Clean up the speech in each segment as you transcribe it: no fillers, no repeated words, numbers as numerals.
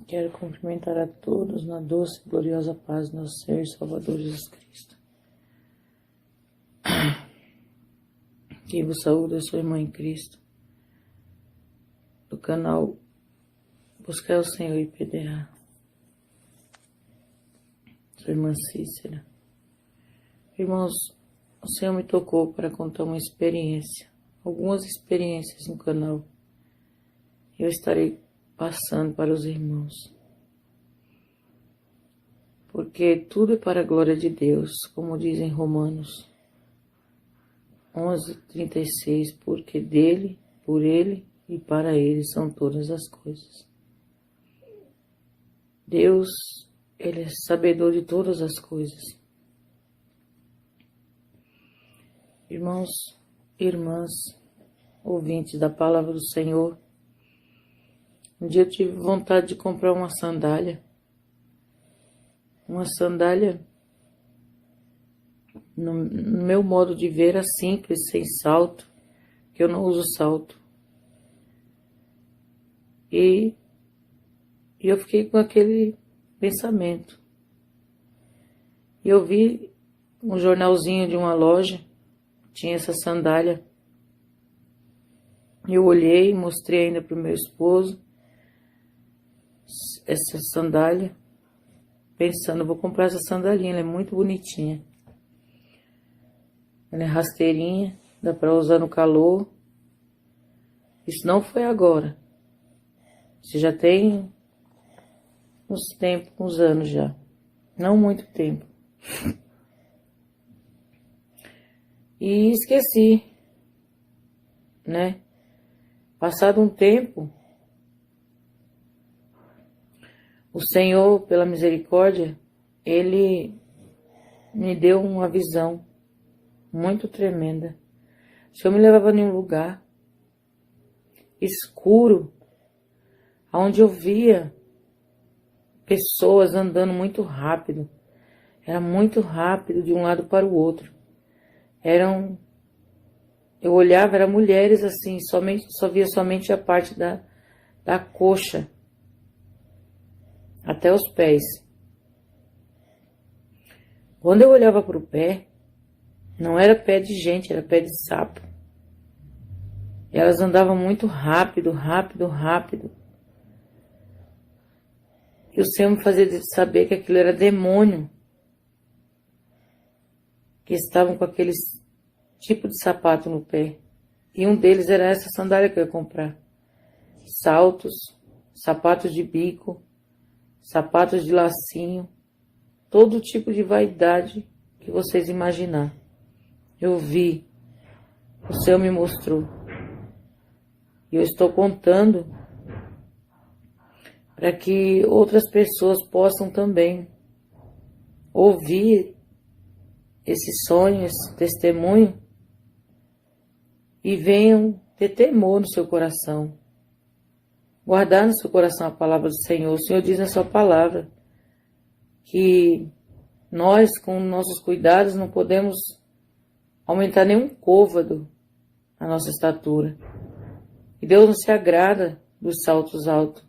Quero cumprimentar a todos na doce e gloriosa paz do nosso Senhor e Salvador Jesus Cristo. Quem vos saúda, eu sou irmã em Cristo, do canal Buscar o Senhor e IPDA. Sou irmã Cícera. Irmãos, o Senhor me tocou para contar uma experiência, algumas experiências no canal. Eu estarei passando para os irmãos. Porque tudo é para a glória de Deus, como diz em Romanos 11:36, porque dele, por ele e para ele são todas as coisas. Deus, ele é sabedor de todas as coisas. Irmãos e irmãs, ouvintes da palavra do Senhor, um dia eu tive vontade de comprar uma sandália. Uma sandália, no meu modo de ver, era simples, sem salto, que eu não uso salto. E eu fiquei com aquele pensamento. E eu vi um jornalzinho de uma loja, tinha essa sandália. Eu olhei, mostrei ainda para o meu esposo essa sandália, pensando, vou comprar essa sandalinha, ela é muito bonitinha. Ela é rasteirinha, dá para usar no calor. Isso não foi agora. Isso já tem uns anos já. Não muito tempo. E esqueci, né? Passado um tempo, o Senhor, pela misericórdia, Ele me deu uma visão muito tremenda. O Senhor me levava em um lugar escuro, onde eu via pessoas andando muito rápido. Era muito rápido de um lado para o outro. Eu olhava, eram mulheres assim, só via somente a parte da coxa até os pés. Quando eu olhava para o pé, não era pé de gente, era pé de sapo. E elas andavam muito rápido, rápido, rápido. E o Senhor me fazia saber que aquilo era demônio, que estavam com aquele tipo de sapato no pé. E um deles era essa sandália que eu ia comprar. Saltos, sapatos de bico, sapatos de lacinho, todo tipo de vaidade que vocês imaginar. Eu vi, o Senhor me mostrou. E eu estou contando para que outras pessoas possam também ouvir esse sonho, esse testemunho e venham ter temor no seu coração. Guardar no seu coração a palavra do Senhor. O Senhor diz na sua palavra que nós, com nossos cuidados, não podemos aumentar nenhum côvado a nossa estatura. E Deus não se agrada dos saltos altos.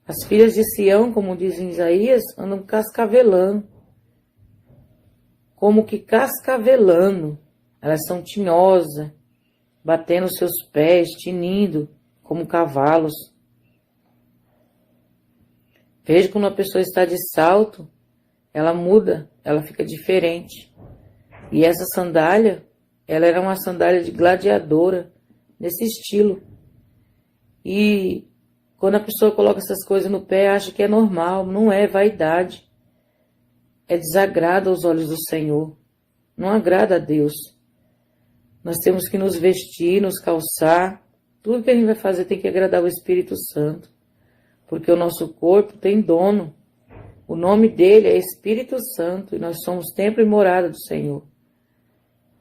As filhas de Sião, como diz em Isaías, andam cascavelando. Como que cascavelando. Elas são tinhosas, batendo seus pés, tinindo, como cavalos. Veja quando uma pessoa está de salto, ela muda, ela fica diferente. E essa sandália, ela era uma sandália de gladiadora, nesse estilo. E quando a pessoa coloca essas coisas no pé, acha que é normal, não é vaidade. É desagrado aos olhos do Senhor, não agrada a Deus. Nós temos que nos vestir, nos calçar, tudo que a gente vai fazer tem que agradar o Espírito Santo. Porque o nosso corpo tem dono. O nome dele é Espírito Santo e nós somos templo e morada do Senhor.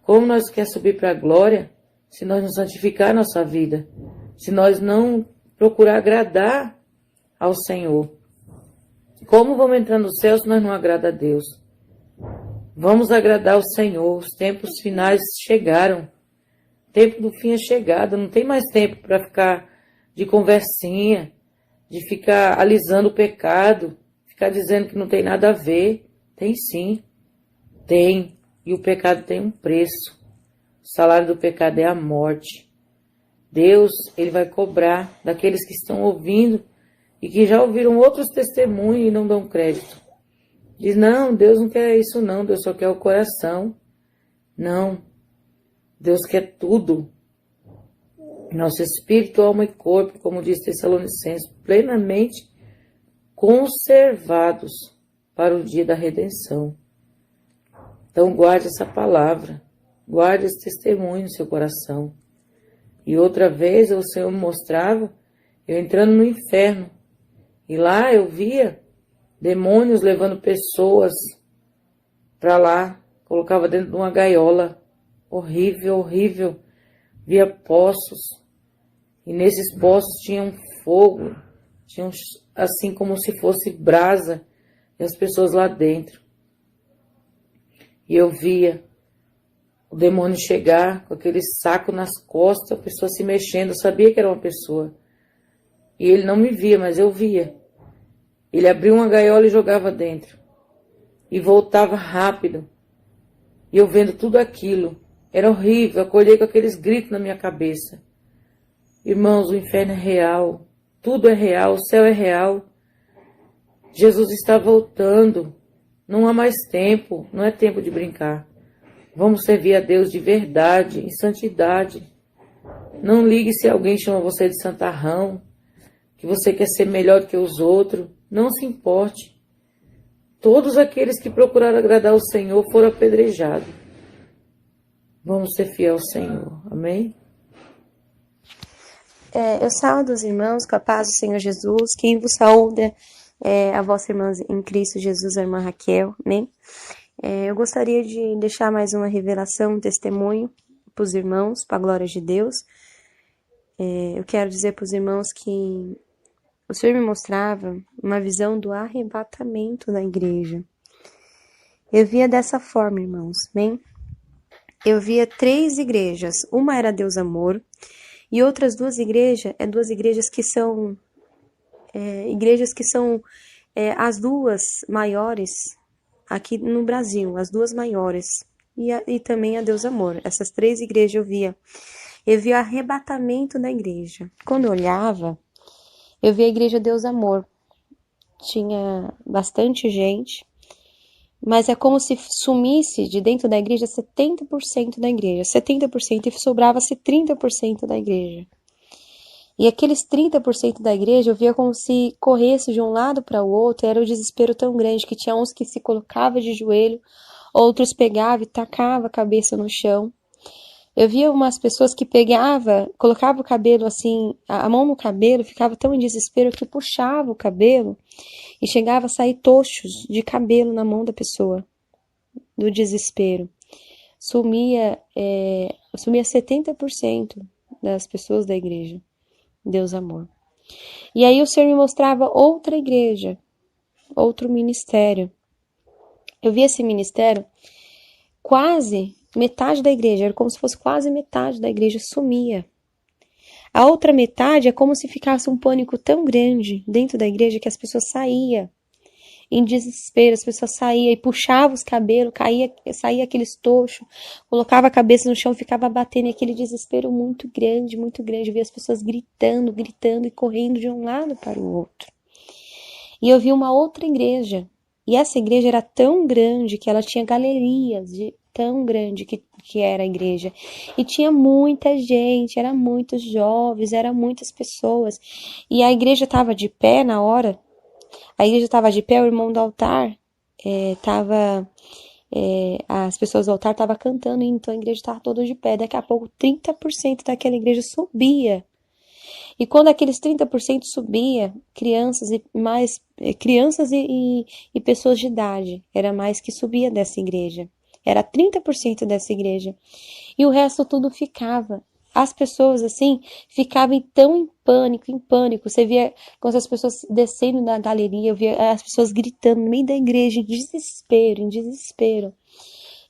Como nós queremos subir para a glória se nós não santificar a nossa vida? Se nós não procurar agradar ao Senhor? Como vamos entrar no céu se nós não agradamos a Deus? Vamos agradar ao Senhor. Os tempos finais chegaram. O tempo do fim é chegado. Não tem mais tempo para ficar de conversinha, de ficar alisando o pecado, ficar dizendo que não tem nada a ver. Tem sim, tem. E o pecado tem um preço. O salário do pecado é a morte. Deus, ele vai cobrar daqueles que estão ouvindo e que já ouviram outros testemunhos e não dão crédito. Diz, não, Deus não quer isso não, Deus só quer o coração. Não, Deus quer tudo. Nosso espírito, alma e corpo, como diz Tessalonicenses, plenamente conservados para o dia da redenção. Então guarde essa palavra, guarde esse testemunho no seu coração. E outra vez o Senhor me mostrava eu entrando no inferno. E lá eu via demônios levando pessoas para lá, colocava dentro de uma gaiola. Horrível, horrível. Via poços. E nesses poços tinha um fogo, tinha assim como se fosse brasa, e as pessoas lá dentro. E eu via o demônio chegar com aquele saco nas costas, a pessoa se mexendo, eu sabia que era uma pessoa. E ele não me via, mas eu via. Ele abria uma gaiola e jogava dentro. E voltava rápido. E eu vendo tudo aquilo. Era horrível, eu acordei com aqueles gritos na minha cabeça. Irmãos, o inferno é real. Tudo é real, o céu é real. Jesus está voltando. Não há mais tempo, não é tempo de brincar. Vamos servir a Deus de verdade, em santidade. Não ligue se alguém chama você de santarrão, que você quer ser melhor do que os outros. Não se importe. Todos aqueles que procuraram agradar o Senhor foram apedrejados. Vamos ser fiel ao Senhor. Amém? Eu saúdo os irmãos com a paz do Senhor Jesus. Quem vos saúda é a vossa irmã em Cristo Jesus, a irmã Raquel. Amém? Eu gostaria de deixar mais uma revelação, um testemunho para os irmãos, para a glória de Deus. Eu quero dizer para os irmãos que o Senhor me mostrava uma visão do arrebatamento da igreja. Eu via dessa forma, irmãos, amém? Eu via 3 igrejas. Uma era Deus Amor e outras 2 igrejas, duas igrejas que são as 2 maiores aqui no Brasil, as 2 maiores, e também a Deus Amor. Essas 3 igrejas eu via o arrebatamento da igreja. Quando eu olhava, eu via a igreja Deus Amor. Tinha bastante gente, mas é como se sumisse de dentro da igreja 70% da igreja, 70% e sobrava-se 30% da igreja. E aqueles 30% da igreja eu via como se corresse de um lado para o outro, era um desespero tão grande que tinha uns que se colocavam de joelho, outros pegavam e tacavam a cabeça no chão. Eu via umas pessoas que colocavam o cabelo assim, a mão no cabelo, ficava tão em desespero que puxava o cabelo e chegava a sair tochos de cabelo na mão da pessoa, do desespero. Sumia 70% das pessoas da igreja. Deus Amor. E aí o Senhor me mostrava outra igreja, outro ministério. Eu vi esse ministério, quase metade da igreja, era como se fosse quase metade da igreja sumia. A outra metade é como se ficasse um pânico tão grande dentro da igreja que as pessoas saíam em desespero, as pessoas saíam e puxavam os cabelos, saía aqueles tochos, colocava a cabeça no chão, ficava batendo em aquele desespero muito grande, muito grande. Eu via as pessoas gritando e correndo de um lado para o outro. E eu vi uma outra igreja, e essa igreja era tão grande que ela tinha galerias de tão grande que era a igreja. E tinha muita gente, eram muitos jovens, eram muitas pessoas. E a igreja estava de pé na hora. A igreja estava de pé, o irmão do altar as pessoas do altar estavam cantando, então a igreja estava toda de pé. Daqui a pouco 30% daquela igreja subia. E quando aqueles 30% subia, crianças e pessoas de idade, era mais que subia dessa igreja. Era 30% dessa igreja. E o resto tudo ficava. As pessoas, assim, ficavam tão em pânico. Você via quando as pessoas descendo da galeria, eu via as pessoas gritando no meio da igreja, em desespero.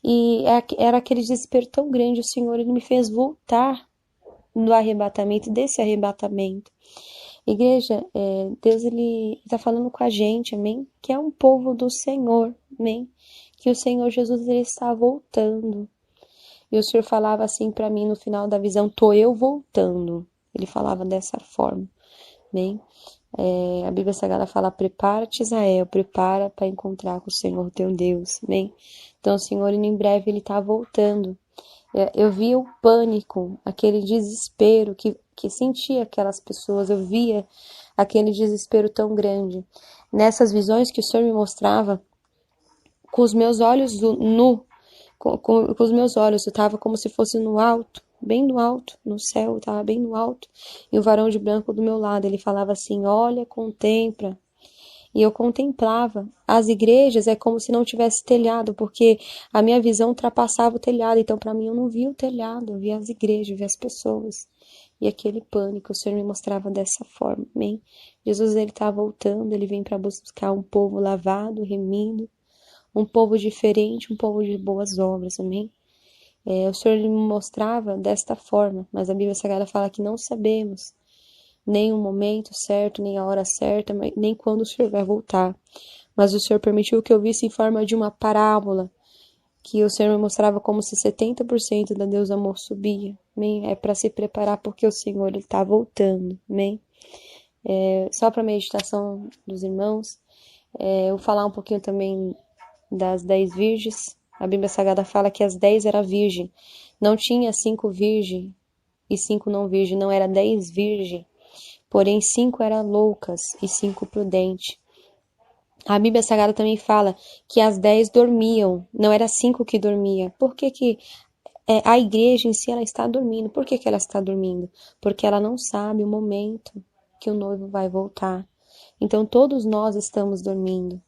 E era aquele desespero tão grande, o Senhor, Ele me fez voltar desse arrebatamento. Igreja, Deus ele está falando com a gente, amém? Que é um povo do Senhor, amém? Que o Senhor Jesus ele está voltando. E o Senhor falava assim para mim no final da visão: tô eu voltando. Ele falava dessa forma, amém? A Bíblia Sagrada fala: prepara-te, Israel, prepara para encontrar com o Senhor teu Deus, amém? Então o Senhor em breve ele está voltando. Eu via o pânico, aquele desespero que sentia aquelas pessoas, eu via aquele desespero tão grande. Nessas visões que o Senhor me mostrava, com os meus olhos com os meus olhos, eu estava como se fosse no alto, bem no alto, no céu, eu estava bem no alto, e o varão de branco do meu lado, ele falava assim: olha, contempla. E eu contemplava. As igrejas é como se não tivesse telhado, porque a minha visão ultrapassava o telhado. Então, para mim, eu não via o telhado, eu via as igrejas, eu via as pessoas. E aquele pânico, o Senhor me mostrava dessa forma, amém? Jesus, ele está voltando, ele vem para buscar um povo lavado, remido, um povo diferente, um povo de boas obras, amém? O Senhor me mostrava desta forma, mas a Bíblia Sagrada fala que não sabemos nem o momento certo, nem a hora certa, nem quando o Senhor vai voltar. Mas o Senhor permitiu que eu visse em forma de uma parábola, que o Senhor me mostrava como se 70% da Deus Amor subia. Amém? É para se preparar porque o Senhor está voltando. Amém? Só para a meditação dos irmãos, eu vou falar um pouquinho também das 10 virgens. A Bíblia Sagrada fala que as 10 eram virgem. Não tinha 5 virgem e 5 não virgem, não era 10 virgem. Porém, 5 eram loucas e 5 prudentes. A Bíblia Sagrada também fala que as 10 dormiam, não era 5 que dormia. Por que a igreja em si ela está dormindo? Por que ela está dormindo? Porque ela não sabe o momento que o noivo vai voltar. Então, todos nós estamos dormindo.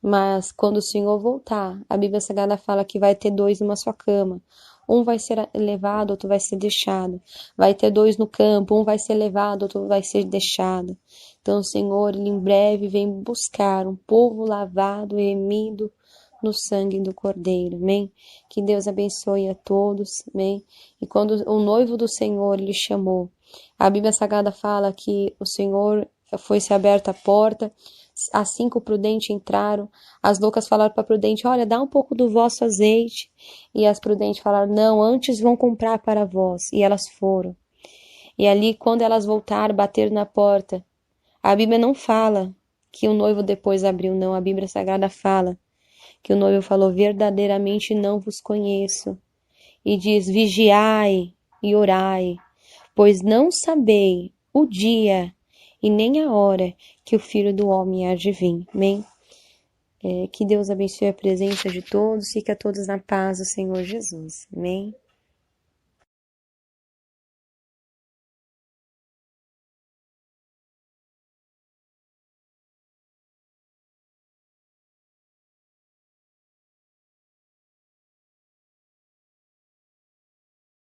Mas quando o Senhor voltar, a Bíblia Sagrada fala que vai ter 2 numa sua cama. Um vai ser levado, outro vai ser deixado. Vai ter 2 no campo, um vai ser levado, outro vai ser deixado. Então o Senhor, ele em breve vem buscar um povo lavado e remido no sangue do Cordeiro, amém? Que Deus abençoe a todos, amém? E quando o noivo do Senhor lhe chamou, a Bíblia Sagrada fala que o Senhor foi-se aberta a porta, as 5 prudentes entraram, as loucas falaram para a prudente: olha, dá um pouco do vosso azeite. E as prudentes falaram: não, antes vão comprar para vós. E elas foram. E ali, quando elas voltaram, bateram na porta. A Bíblia não fala que o noivo depois abriu, não. A Bíblia Sagrada fala que o noivo falou: verdadeiramente não vos conheço. E diz: vigiai e orai, pois não sabei o dia e nem a hora que o Filho do Homem há de vir. Amém? Que Deus abençoe a presença de todos, fique a todos na paz do Senhor Jesus. Amém?